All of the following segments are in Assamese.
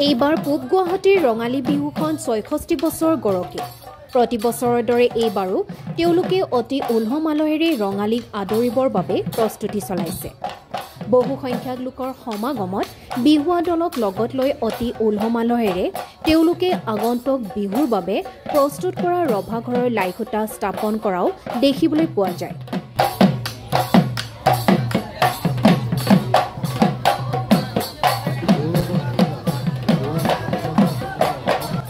এইবাৰ পূব গুৱাহাটীৰ ৰঙালী বিহুখন ৬৬ বছৰ গৰকি। প্ৰতি বছৰৰ দৰে এইবাৰো তেওঁলোকে অতি উলহ-মালহেৰে ৰঙালীক আদৰিবৰ বাবে প্ৰস্তুতি চলাইছে। বহু সংখ্যক লোকৰ সমাগমত বিহুৱা দলক লগত লৈ অতি উলহ-মালহেৰে তেওঁলোকে আগন্তুক বিহুৰ বাবে প্ৰস্তুত কৰা ৰভাঘৰৰ লাইখুটা স্থাপন কৰাও দেখিবলৈ পোৱা যায়।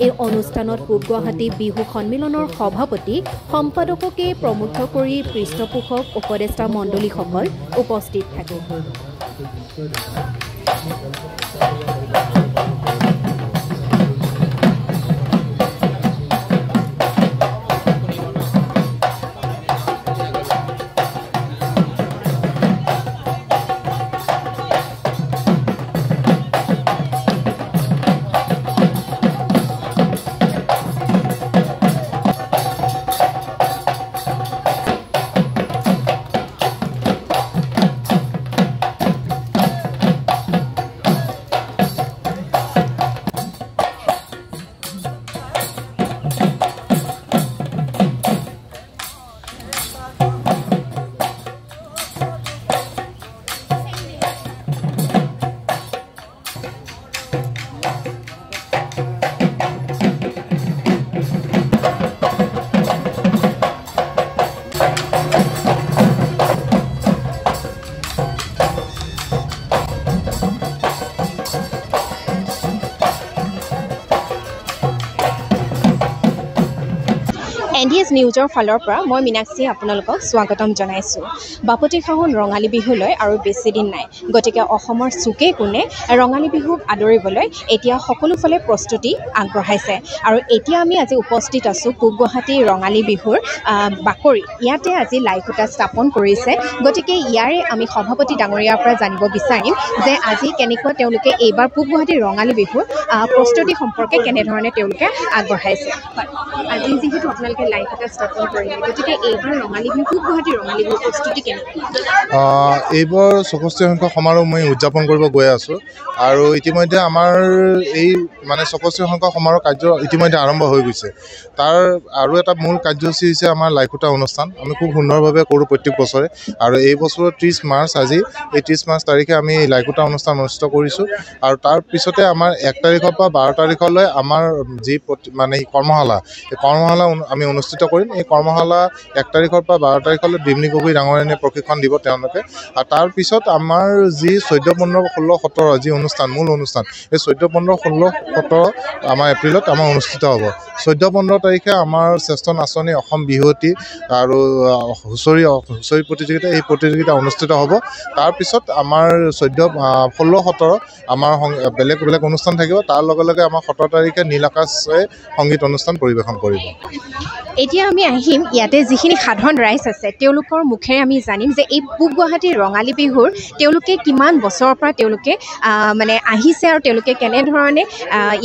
এই অনুষ্ঠানত পূব গুৱাহাটী বিহু সন্মিলনৰ সভাপতি সম্পাদককে প্ৰমুখ কৰি পৃষ্ঠপোষক উপদেষ্টা মণ্ডলীসকল উপস্থিত থাকে। NDS নিউজৰ ফালৰ পৰা মই মীনাক্ষী আপোনালোকক স্বাগতম জনাইছোঁ। বাপতিসাহোন ৰঙালী বিহুলৈ আৰু বেছি দিন নাই, গতিকে অসমৰ চুকে কোণে ৰঙালী বিহুক আদৰিবলৈ এতিয়া সকলোফালে প্ৰস্তুতি আগবঢ়াইছে। আৰু এতিয়া আমি আজি উপস্থিত আছোঁ পূব গুৱাহাটী ৰঙালী বিহুৰ বাকৰি। ইয়াতে আজি লাইখুটা স্থাপন কৰিছে, গতিকে ইয়াৰে আমি সভাপতি ডাঙৰীয়াৰ পৰা জানিব বিচাৰিম যে আজি কেনেকুৱা তেওঁলোকে এইবাৰ পূব গুৱাহাটী ৰঙালী বিহুৰ প্ৰস্তুতি সম্পৰ্কে কেনেধৰণে তেওঁলোকে আগবঢ়াইছে। আজি যিহেতু আপোনালোকে লাইখুটা স্থাপন কৰিলে, গতিকে এইবাৰ ৰঙালী বিহু পূব গুৱাহাটী ৰঙালী বিহুৰ প্ৰস্তুতি কেনেকুৱা? এইবাৰ ৬৬ সংখ্যক সমাৰোহ মই উদযাপন কৰিব গৈ আছোঁ আৰু ইতিমধ্যে আমাৰ এই ৬৬ সংখ্যক সমাৰোহ কাৰ্য ইতিমধ্যে আৰম্ভ হৈ গৈছে। তাৰ আৰু এটা মূল কাৰ্যসূচী হৈছে আমাৰ লাইখুটা অনুষ্ঠান। আমি খুব সুন্দৰভাৱে কৰোঁ প্ৰত্যেক বছৰে, আৰু এই বছৰৰ 30 মাৰ্চ আজি এই 30 মাৰ্চ তাৰিখে আমি লাইখুটা অনুষ্ঠান অনুষ্ঠিত কৰিছোঁ। আৰু তাৰ পিছতে আমাৰ 1 তাৰিখৰ পৰা 12 তাৰিখলৈ আমাৰ যি কৰ্মশালা, এই কৰ্মশালা আমি অনুষ্ঠিত কৰিম। এই কৰ্মশালা 1 তাৰিখৰ পৰা 12 তাৰিখলৈ ডিমনি গগৈ ডাঙৰীয়ানীয়ে প্ৰশিক্ষণ দিব তেওঁলোকে। আৰু তাৰপিছত আমাৰ যি 14, 15, 16, 17 যি অনুষ্ঠান, মূল অনুষ্ঠান, এই 14, 15, 16, 17 আমাৰ এপ্ৰিলত আমাৰ অনুষ্ঠিত হ'ব। 14, 15 তাৰিখে আমাৰ শ্ৰেষ্ঠ নাচনী অসম বিহুৱতী আৰু হুঁচৰি প্ৰতিযোগিতা, এই প্ৰতিযোগিতা অনুষ্ঠিত হ'ব। তাৰপিছত আমাৰ 14, 16, 17 আমাৰ বেলেগ বেলেগ অনুষ্ঠান থাকিব। তাৰ লগে লগে আমাৰ 17 তাৰিখে নীল আকাশে সংগীত অনুষ্ঠান পৰিৱেশন কৰিব। এতিয়া আমি আহিম ইয়াতে যিখিনি সাধাৰণ ৰাইজ আছে তেওঁলোকৰ মুখেৰে আমি জানিম যে এই পূব গুৱাহাটীৰ ৰঙালী বিহুৰ তেওঁলোকে কিমান বছৰৰ পৰা তেওঁলোকে আহিছে আৰু তেওঁলোকে কেনেধৰণে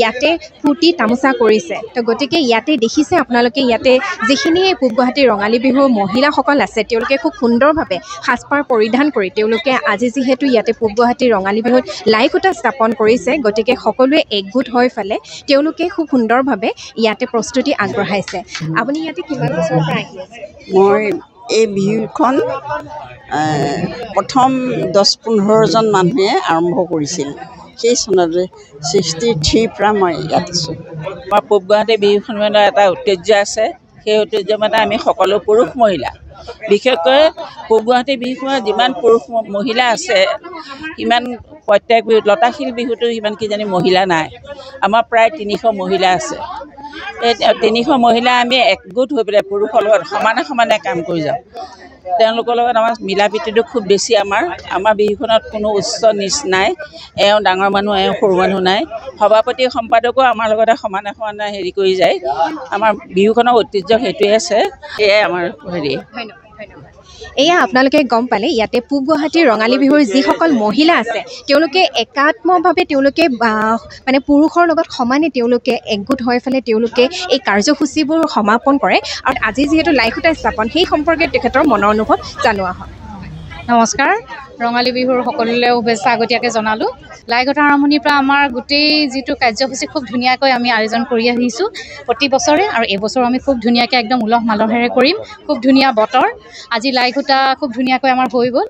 ইয়াতে ফূৰ্তি তামোচা কৰিছে। তো গতিকে ইয়াতে দেখিছে আপোনালোকে, ইয়াতে যিখিনি পূব গুৱাহাটীৰ ৰঙালী বিহুৰ মহিলাসকল আছে তেওঁলোকে খুব সুন্দৰভাৱে সাজপাৰ পৰিধান কৰি তেওঁলোকে আজি যিহেতু ইয়াতে পূব গুৱাহাটীৰ ৰঙালী বিহুত লাইখুটা স্থাপন কৰিছে, গতিকে সকলোৱে একগোট হৈ ফালে তেওঁলোকে খুব সুন্দৰভাৱে ইয়াতে প্ৰস্তুতি আগবঢ়াইছে। আপুনি ইয়াতে কিমান বছৰৰ পৰা আহি আছে? মই এই বিহুখন প্ৰথম 10-15জন মানুহে আৰম্ভ কৰিছিল। সেই চনতে 63 পৰা মই ইয়াত আছোঁ। আমাৰ পূব গুৱাহাটী বিহুখন এটা ঐতিহ্য আছে। সেই ঐতিহ্য আমি সকলো পুৰুষ মহিলা, বিশেষকৈ পূব গুৱাহাটী বিহুখনত যিমান পুৰুষ মহিলা আছে সিমান প্ৰত্যেক বিহুত, লতাশিল বিহুতো সিমান কিজানি মহিলা নাই। আমাৰ প্ৰায় 300 মহিলা আছে। এই 300 মহিলা আমি একগোট হৈ পেলাই পুৰুষৰ লগত সমানে সমানে কাম কৰি যাওঁ। তেওঁলোকৰ লগত আমাৰ মিলা প্ৰীতিটো খুব বেছি। আমাৰ বিহুখনত কোনো উচ্চ নিচ নাই, এওঁ ডাঙৰ মানুহ এওঁ সৰু মানুহ নাই। সভাপতি সম্পাদকো আমাৰ লগতে সমানে সমানে হেৰি কৰি যায়। আমাৰ বিহুখনৰ ঐতিহ্য সেইটোৱে আছে। সেয়াই আমাৰ হেৰি। এয়া আপোনালোকে গম পালে ইয়াতে পূব গুৱাহাটীৰ ৰঙালী বিহুৰ যিসকল মহিলা আছে তেওঁলোকে একাত্মভাৱে তেওঁলোকে পুৰুষৰ লগত সমানে তেওঁলোকে একগোট হৈ ফালে তেওঁলোকে এই কাৰ্যসূচীবোৰ সমাপন কৰে। আৰু আজি যিহেতু লাইখুটা স্থাপন সেই সম্পৰ্কে তেখেতৰ মনৰ অনুভৱ জনোৱা হয়। নমস্কাৰ, ৰঙালী বিহুৰ সকলোলৈ শুভেচ্ছা আগতীয়াকৈ জনালোঁ। লাইঘাটৰ আৰম্ভণিৰ পৰা আমাৰ গোটেই যিটো কাৰ্যসূচী খুব ধুনীয়াকৈ আমি আয়োজন কৰি আহিছোঁ প্ৰতি বছৰে, আৰু এইবছৰো আমি খুব ধুনীয়াকৈ একদম উলহ মালহেৰে কৰিম। খুব ধুনীয়া বতৰ, আজি লাইঘাটা খুব ধুনীয়াকৈ আমাৰ হৈ গ'ল।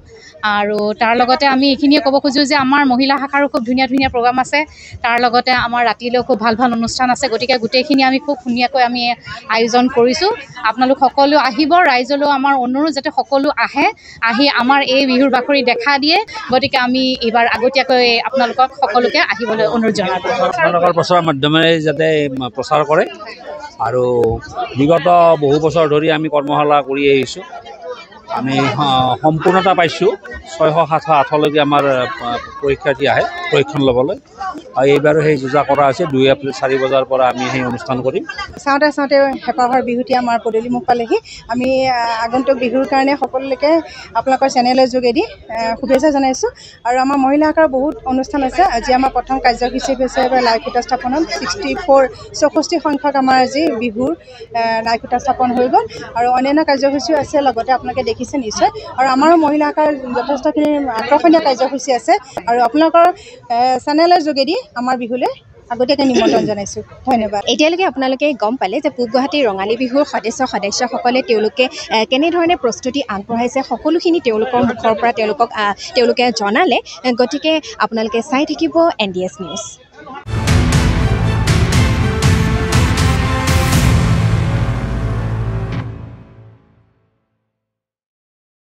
আৰু তাৰ লগতে আমি এইখিনিয়ে ক'ব খোজোঁ যে আমাৰ মহিলা শাখাৰো খুব ধুনীয়া ধুনীয়া প্ৰগ্ৰাম আছে, তাৰ লগতে আমাৰ ৰাতিলৈও খুব ভাল ভাল অনুষ্ঠান আছে। গতিকে গোটেইখিনি আমি খুব ধুনীয়াকৈ আমি আয়োজন কৰিছোঁ। আপোনালোক সকলো আহিব, ৰাইজলৈও আমাৰ অনুৰোধ যাতে সকলো আহি আমাৰ এই বিহুৰ বাখৰি দেখা দিয়ে। গতিকে আমি এইবাৰ আগতীয়াকৈ আপোনালোকক সকলোকে আহিবলৈ অনুৰোধ জনালোঁ। আপোনালোকৰ প্ৰচাৰ মাধ্যমেৰে যাতে প্ৰচাৰ কৰে, আৰু বিগত বহু বছৰ ধৰি আমি কৰ্মশালা কৰি আহিছোঁ। আমি সম্পূৰ্ণতা পাইছোঁ। 600-700-800লৈকে আমাৰ পৰীক্ষাৰ্থী আহে প্ৰশিক্ষণ ল'বলৈ, আৰু এইবাৰো সেই যোজা কৰা হৈছে। 2 এপ্ৰিল 4 বজাৰ পৰা আমি সেই অনুষ্ঠান কৰিম। চাওঁতে হেঁপাহৰ বিহুটি আমাৰ পদূলিমুখ পালেহি। আমি আগন্তুক বিহুৰ কাৰণে সকলোকে আপোনালোকৰ চেনেলৰ যোগেদি শুভেচ্ছা জনাইছোঁ। আৰু আমাৰ মহিলা শাখাৰ বহুত অনুষ্ঠান আছে। আজি আমাৰ প্ৰথম কাৰ্যসূচী হৈছে লাইঘাটা স্থাপনত 64 সংখ্যক আমাৰ আজি বিহুৰ লাইঘাটা স্থাপন হৈ গ'ল, আৰু অন্যান্য কাৰ্যসূচীও আছে লগতে আপোনালোকে দেখিছে নিশ্চয়। আৰু আমাৰো মহিলা শাখাৰ যথেষ্টখিনি আকৰ্ষণীয় কাৰ্যসূচী আছে, আৰু আপোনালোকৰ চেনেলৰ যোগেদি আমাৰ বিহুলৈ আগতীয়াকৈ নিমন্ত্ৰণ জনাইছোঁ। ধন্যবাদ। এতিয়ালৈকে আপোনালোকে গম পালে যে পূব গুৱাহাটীৰ ৰঙালী বিহুৰ সদস্যসকলে তেওঁলোকে কেনেধৰণে প্ৰস্তুতি আগবঢ়াইছে, সকলোখিনি তেওঁলোকৰ মুখৰ পৰা তেওঁলোকে জনালে। গতিকে আপোনালোকে চাই থাকিব NDS নিউজ।